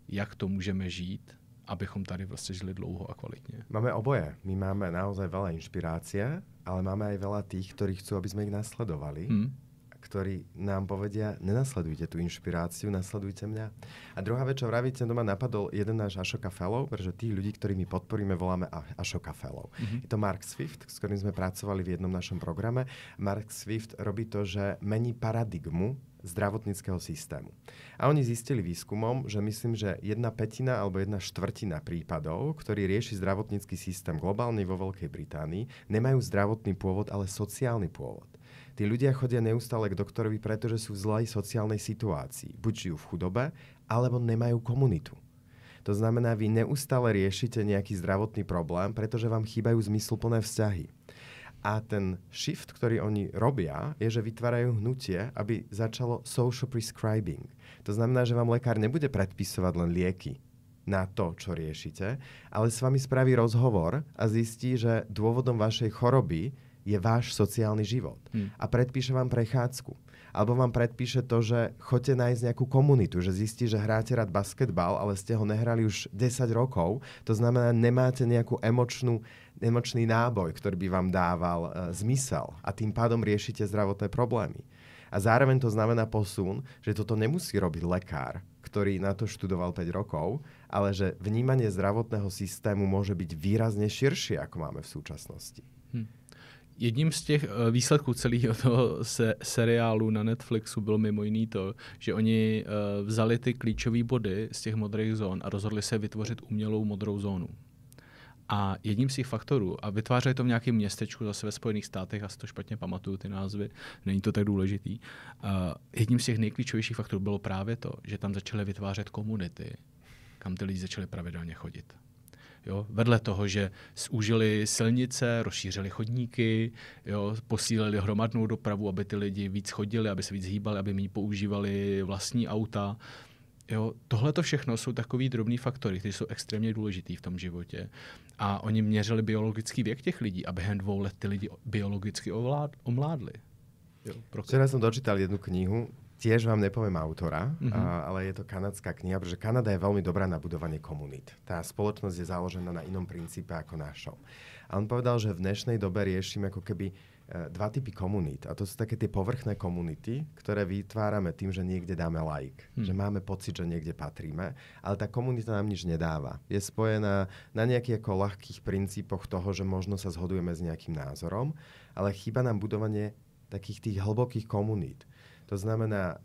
jak to můžeme žít, abychom tady vlastně žili dlouho a kvalitně. Máme oboje. My máme naozaj veľa inšpirácie, ale máme aj veľa tých, ktorí chcú, aby sme ich nasledovali. Ktorí nám povedia, nenasledujte tú inšpiráciu, nasledujte mňa. A druhá vec, čo vravíte, doma napadol jeden náš Ashoka Fellow, pretože tých ľudí, ktorými podporíme, voláme Ashoka Fellow. Je to Mark Swift, s ktorým sme pracovali v jednom našom programe. Mark Swift robí to, že mení paradigmu zdravotníckeho systému. A oni zistili výskumom, že myslím, že 1/5 alebo 1/4 prípadov, ktorí rieši zdravotnícky systém globálny vo Veľkej Británii, nemajú zdravotný pôvod, ale sociálny pôvod. Tí ľudia chodia neustále k doktorovi, pretože sú v zlej sociálnej situácii. Buď žijú v chudobe, alebo nemajú komunitu. To znamená, vy neustále riešite nejaký zdravotný problém, pretože vám chýbajú zmysluplné vzťahy. A ten shift, ktorý oni robia, je, že vytvárajú hnutie, aby začalo social prescribing. To znamená, že vám lekár nebude predpisovať len lieky na to, čo riešite, ale s vami spraví rozhovor a zistí, že dôvodom vašej choroby je váš sociálny život. A predpíše vám prechádzku. Alebo vám predpíše to, že chodte nájsť nejakú komunitu, že zistí, že hráte rád basketbal, ale ste ho nehrali už 10 rokov. To znamená, nemáte nejakú emočný náboj, ktorý by vám dával zmysel a tým pádom riešite zdravotné problémy. A zároveň to znamená posun, že toto nemusí robiť lekár, ktorý na to študoval 5 rokov, ale že vnímanie zdravotného systému môže byť výrazne širšie, ako máme v súčasnosti. Jedním z těch výsledků celého toho seriálu na Netflixu bylo mimo jiný to, že oni vzali ty klíčové body z těch modrých zón a rozhodli se vytvořit umělou modrou zónu. A jedním z těch faktorů, a vytvářeli to v nějakém městečku zase ve Spojených státech, a si to špatně pamatuju ty názvy, není to tak důležitý, jedním z těch nejklíčovějších faktorů bylo právě to, že tam začaly vytvářet komunity, kam ty lidi začali pravidelně chodit. Jo, vedle toho, že zúžili silnice, rozšířili chodníky, jo, posílili hromadnou dopravu, aby ty lidi víc chodili, aby se víc hýbali, aby méně používali vlastní auta. Jo, tohle to všechno jsou takový drobný faktory, které jsou extrémně důležitý v tom životě. A oni měřili biologický věk těch lidí a během 2 let ty lidi biologicky omládli. Včera som dočítal jednu knihu, tiež vám nepoviem autora, ale je to kanadská kniha, pretože Kanada je veľmi dobrá na budovanie komunít. Tá spoločnosť je založená na inom princípe ako našom. A on povedal, že v dnešnej dobe riešime ako keby 2 typy komunít. A to sú také tie povrchné komunity, ktoré vytvárame tým, že niekde dáme like. Že máme pocit, že niekde patríme, ale tá komunita nám nič nedáva. Je spojená na nejakých ako ľahkých princípoch toho, že možno sa zhodujeme s nejakým názorom, ale chýba nám budovanie takých tých hlbokých komunít. To znamená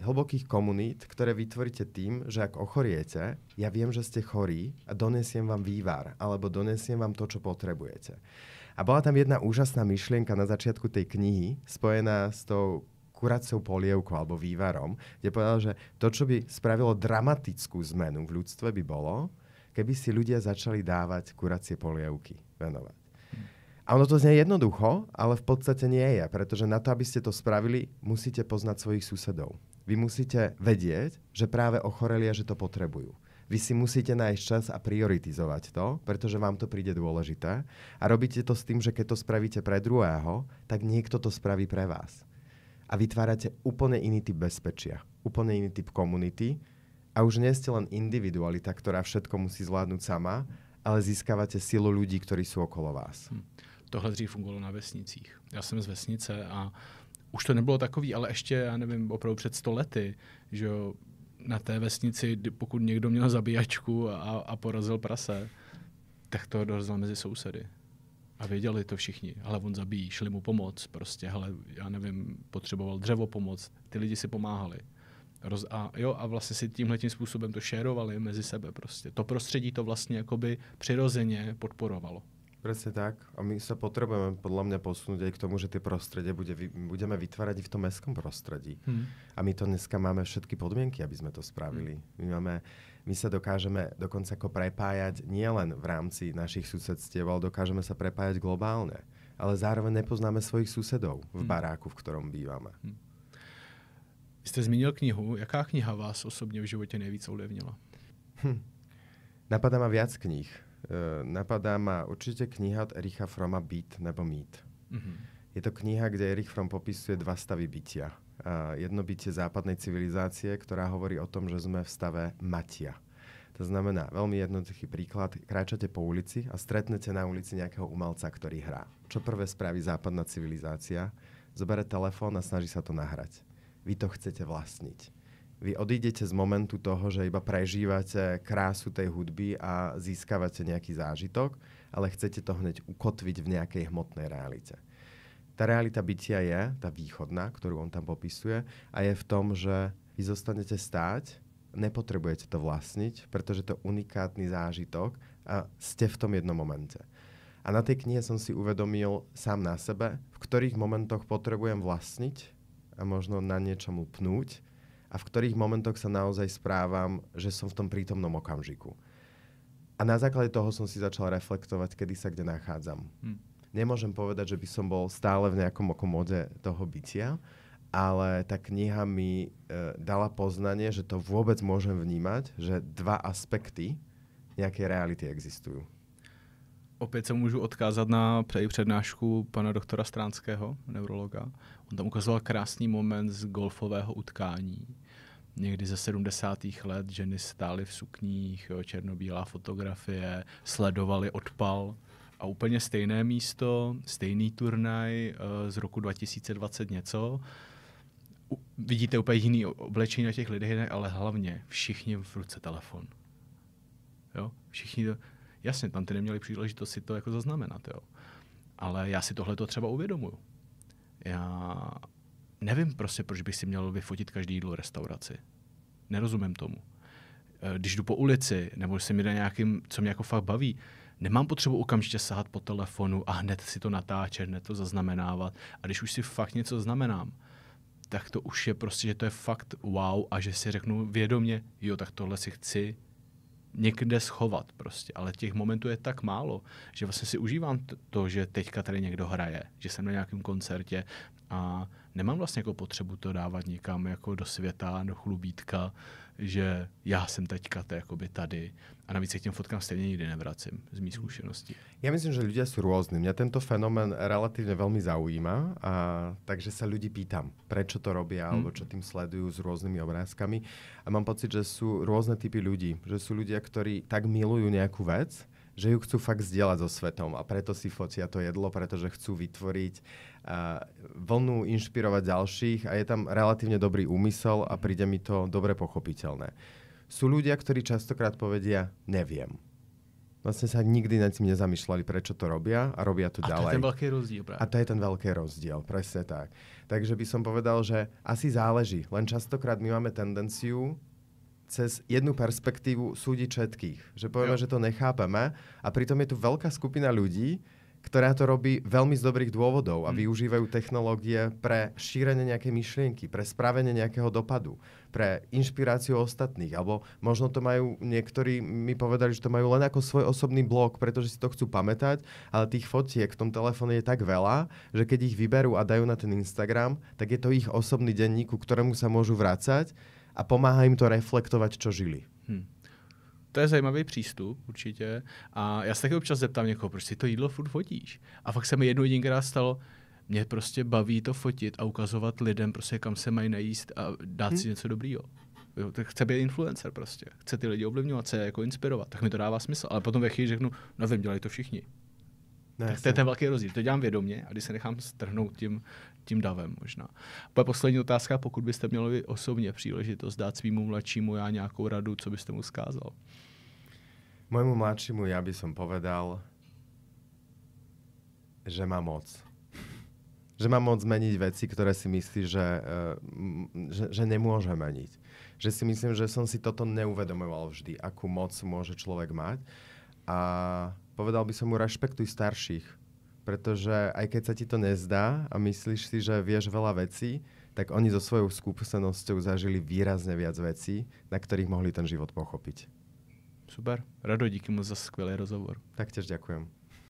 hlbokých komunít, ktoré vytvoríte tým, že ak ochoriete, ja viem, že ste chorí a donesiem vám vývar, alebo donesiem vám to, čo potrebujete. A bola tam jedna úžasná myšlienka na začiatku tej knihy, spojená s tou kuracou polievkou alebo vývarom, kde povedal, že to, čo by spravilo dramatickú zmenu v ľudstve, by bolo, keby si ľudia začali dávať kuracie polievky venovať. A ono to znie jednoducho, ale v podstate nie je, pretože na to, aby ste to spravili, musíte poznať svojich susedov. Vy musíte vedieť, že práve ochoreli a že to potrebujú. Vy si musíte nájsť čas a prioritizovať to, pretože vám to príde dôležité. A robíte to s tým, že keď to spravíte pre druhého, tak niekto to spraví pre vás. A vytvárate úplne iný typ bezpečia, úplne iný typ komunity. A už nie ste len individualita, ktorá všetko musí zvládnuť sama, ale získávate silu ľudí, ktorí sú okolo vás. Tohle dřív fungovalo na vesnicích. Já jsem z vesnice a už to nebylo takový, ale ještě, já nevím, opravdu před 100 lety, že na té vesnici, pokud někdo měl zabíjačku a porazil prase, tak to rozdělil mezi sousedy. A věděli to všichni. Ale on zabíjí, šli mu pomoct prostě, hele, já nevím, potřeboval dřevo pomoct. Ty lidi si pomáhali. A vlastně si tímhletím způsobem to šerovali mezi sebe prostě. To prostředí to vlastně jakoby přirozeně podporovalo. Presne tak. A my sa potrebujeme podľa mňa posunúť aj k tomu, že tie prostredie budeme vytvárať i v tom mestskom prostredí. A my to dneska máme všetky podmienky, aby sme to spravili. My sa dokážeme dokonca ako prepájať nielen v rámci našich susedstiev, ale dokážeme sa prepájať globálne. Ale zároveň nepoznáme svojich susedov v baráku, v ktorom bývame. Vy ste zmínil knihu. Jaká kniha vás osobne v živote nejvíc ovlivnila? Napadá ma viac kníh. Napadá ma určite kniha od Ericha Froma Byt nebo mýt. Je to kniha, kde Erich Fromm popisuje 2 stavy bytia. Jedno bytie západnej civilizácie, ktorá hovorí o tom, že sme v stave matia. To znamená, veľmi jednoduchý príklad, kráčate po ulici a stretnete na ulici nejakého umelca, ktorý hrá. Čo prvé spraví západná civilizácia? Zobere telefón a snaží sa to nahrať. Vy to chcete vlastniť. Vy odídete z momentu toho, že iba prežívate krásu tej hudby a získavate nejaký zážitok, ale chcete to hneď ukotviť v nejakej hmotnej realite. Tá realita bytia je, tá východná, ktorú on tam popisuje, a je v tom, že vy zostanete stáť, nepotrebujete to vlastniť, pretože to je unikátny zážitok a ste v tom jednom momente. A na tej knihe som si uvedomil sám na sebe, v ktorých momentoch potrebujem vlastniť a možno na niečomu pnúť, a v ktorých momentoch sa naozaj správam, že som v tom prítomnom okamžiku. A na základe toho som si začal reflektovať, kedy sa kde nachádzam. Nemôžem povedať, že by som bol stále v nejakom okomode toho bytia, ale tá kniha mi dala poznanie, že to vôbec môžem vnímať, že 2 aspekty nejakej reality existujú. Opět se můžu odkázat na přednášku pana doktora Stránského, neurologa. On tam ukazoval krásný moment z golfového utkání. Někdy ze 70. let ženy stály v sukních, jo, černobílá fotografie, sledovali odpal a úplně stejné místo, stejný turnaj z roku 2020 něco. Vidíte úplně jiný oblečení na těch lidech, ale hlavně všichni v ruce telefon. Jo? Všichni to... Jasně, tam ty neměli příležitost si to jako zaznamenat, jo. Ale já si tohleto třeba uvědomuju. Já nevím prostě, proč bych si měl vyfotit každý jídlo v restauraci. Nerozumím tomu. Když jdu po ulici, nebo se mi jde nějakým, co mě jako fakt baví, nemám potřebu okamžitě sahat po telefonu a hned si to natáčet, hned to zaznamenávat. A když už si fakt něco znamenám, tak to už je prostě, že to je fakt wow a že si řeknu vědomě, jo, tak tohle si chci někde schovat prostě, ale těch momentů je tak málo, že vlastně si užívám to, že teďka tady někdo hraje, že jsem na nějakém koncertě a nemám vlastně jako potřebu to dávat někam jako do světa, do chlubítka, že já jsem teďka jakoby tady a navíc se k těm fotkám stejně nikdy nevracím z mých zkušeností. Ja myslím, že ľudia sú rôzni. Mňa tento fenomén relatívne veľmi zaujíma, a takže sa ľudí pýtam, prečo to robia, alebo čo tým sledujú s rôznymi obrázkami. A mám pocit, že sú rôzne typy ľudí. Že sú ľudia, ktorí tak milujú nejakú vec, že ju chcú fakt zdieľať so svetom a preto si fotia to jedlo, pretože chcú vytvoriť vlnu, inšpirovať ďalších a je tam relatívne dobrý úmysel a príde mi to dobre pochopiteľné. Sú ľudia, ktorí častokrát povedia, neviem. Vlastne sa nikdy nad tým nezamýšľali, prečo to robia a robia to ďalej. A to je ten veľký rozdiel. Práve. A to je ten veľký rozdiel, presne tak. Takže by som povedal, že asi záleží. Len častokrát my máme tendenciu cez jednu perspektívu súdiť všetkých. Že povieme, že to nechápeme a pritom je tu veľká skupina ľudí, ktorá to robí veľmi z dobrých dôvodov a využívajú technológie pre šírenie nejakej myšlienky, pre spravenie nejakého dopadu, pre inšpiráciu ostatných. Alebo možno to majú, niektorí mi povedali, že to majú len ako svoj osobný blog, pretože si to chcú pamätať, ale tých fotiek v tom telefóne je tak veľa, že keď ich vyberú a dajú na ten Instagram, tak je to ich osobný denník, ku ktorému sa môžu vracať a pomáha im to reflektovať, čo žili. To je zajímavý přístup, určitě. A já se taky občas zeptám někoho, proč si to jídlo furt fotíš? A fakt se mi jednou jedinkrát stalo, mě prostě baví to fotit a ukazovat lidem, prostě kam se mají najíst a dát si něco dobrýho. Jo, tak chce být influencer prostě. Chce ty lidi ovlivňovat, se jako inspirovat. Tak mi to dává smysl. Ale potom ve chvíli řeknu, nevím, dělají to všichni. Ne, tak to je ten velký rozdíl. To dělám vědomě a když se nechám strhnout tím davem možná. A poslední otázka, pokud byste měli osobně příležitost dát svýmu mladšímu já nějakou radu, co byste mu vzkázal? Môjmu mladšímu ja by som povedal, že má moc. Že má moc zmeniť veci, ktoré si myslí, že nemôže meniť. Že si myslím, že som si toto neuvedomoval vždy, akú moc môže človek mať. A povedal by som mu, rešpektuj starších. Pretože aj keď sa ti to nezdá a myslíš si, že vieš veľa vecí, tak oni so svojou skúsenosťou zažili výrazne viac vecí, na ktorých mohli ten život pochopiť. Super. Rado, díky moc za skvělý rozhovor. Tak tiež ďakujem.